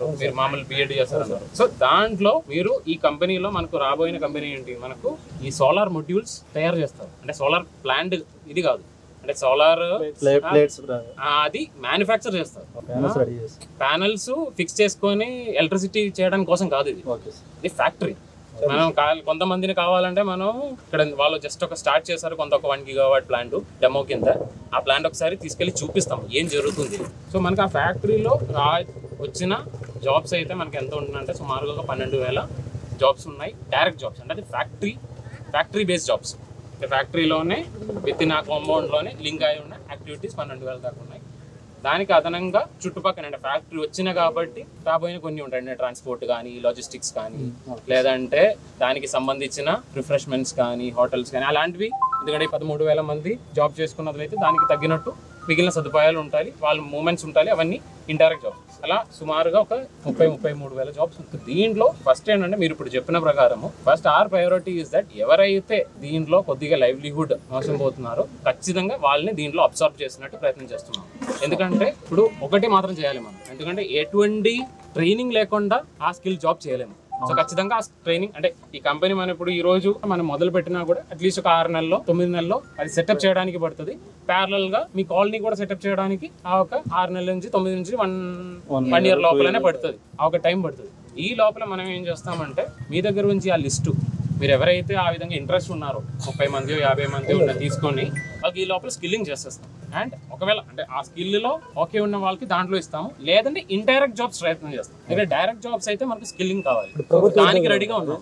మీరు మామూలు BEd చేస్తారన్నారు. So దాంట్లో మీరు ఈ కంపెనీలో మనకు రాబోయిన కంపెనీ ఏంటి, మనకు ఈ సోలార్ మొడ్యూల్స్ తయారు చేస్తారు. అంటే సోలార్ ప్లాంట్ ఇది కాదు, అంటే సోలార్ అది మ్యానుఫ్యాక్చర్ చేస్తారు. ప్యానల్స్ ఫిక్స్ చేసుకొని ఎలక్ట్రిసిటీ చేయడానికి కోసం కాదు, ఇది ఫ్యాక్టరీ. మనం కొంతమందిని కావాలంటే మనం ఇక్కడ వాళ్ళు జస్ట్ ఒక స్టార్ట్ చేశారు, కొంత ఒక 1 GW ప్లాంట్ డెమో కింద. ఆ ప్లాంట్ ఒకసారి తీసుకెళ్లి చూపిస్తాం ఏం జరుగుతుంది. సో మనకి ఆ ఫ్యాక్టరీలో వచ్చిన జాబ్స్ అయితే మనకి ఎంత ఉంటుందంటే సుమారుగా ఒక 12,000 జాబ్స్ ఉన్నాయి, డైరెక్ట్ జాబ్స్. అంటే అది ఫ్యాక్టరీ బేస్డ్ జాబ్స్. ఫ్యాక్టరీలోనే విత్ ఇన్ ఆ కాంపౌండ్లోనే లింక్ అయి ఉన్న యాక్టివిటీస్ 12,000 దాకా ఉన్నాయి. దానికి అదనంగా చుట్టుపక్కల అంటే ఫ్యాక్టరీ వచ్చిన కాబట్టి రాబోయిన కొన్ని ఉంటాయి, ట్రాన్స్పోర్ట్ కానీ, లాజిస్టిక్స్ కానీ, లేదంటే దానికి సంబంధించిన రిఫ్రెష్మెంట్స్ కానీ, హోటల్స్ కానీ అలాంటివి. ఎందుకంటే 13,000 మంది జాబ్ చేసుకున్నట్లయితే దానికి తగ్గినట్టు మిగిలిన సదుపాయాలు ఉంటాయి, వాళ్ళ మూమెంట్స్ ఉంటాయి, అవన్నీ ఇండైరెక్ట్ జాబ్స్. అలా సుమారుగా ఒక 33,000 జాబ్స్ ఉంటుంది. దీంట్లో ఫస్ట్ ఏంటంటే మీరు ఇప్పుడు చెప్పిన ప్రకారము first or priority is that ఎవరైతే దీంట్లో కొద్దిగా లైవ్లీహుడ్ మోసం పోతున్నారో ఖచ్చితంగా వాళ్ళని దీంట్లో అబ్జర్వ్ చేసినట్టు ప్రయత్నం చేస్తున్నాం. ఎందుకంటే ఇప్పుడు ఒకటి మాత్రం చేయాలి మనం, ఎందుకంటే ఎటువంటి ట్రైనింగ్ లేకుండా ఆ స్కిల్ జాబ్ చేయలేము. సో ఖచ్చితంగా ఆ ట్రైనింగ్ అంటే ఈ కంపెనీ మనం ఇప్పుడు ఈ రోజు మనం మొదలు పెట్టినా కూడా అట్లీస్ట్ ఒక 6 నెలలో 9 నెలలో అది సెటప్ చేయడానికి పడుతుంది. ప్యారలల్ గా మీ కాలనీ కూడా సెటప్ చేయడానికి ఆ ఒక 6 నెలల నుంచి 9 నుంచి 1 year లోపలనే పడుతుంది, ఆ ఒక టైం పడుతుంది. ఈ లోపల మనం ఏం చేస్తామంటే మీ దగ్గర నుంచి ఆ లిస్టు మీరు ఎవరైతే ఆ విధంగా ఇంట్రెస్ట్ ఉన్నారో 30 మంది 50 మంది ఉన్న తీసుకొని వాళ్ళకి ఈ లోపల స్కిల్లింగ్ చేసేస్తాం. అండ్ ఒకవేళ అంటే ఆ స్కిల్లో ఓకే ఉన్న వాళ్ళకి దాంట్లో ఇస్తాము, లేదంటే ఇండైరెక్ట్ జాబ్స్ ప్రయత్నం చేస్తాం. ఎందుకంటే డైరెక్ట్ జాబ్స్ అయితే మనకి స్కిల్లింగ్ కావాలి, దానికి రెడీగా ఉన్నాం.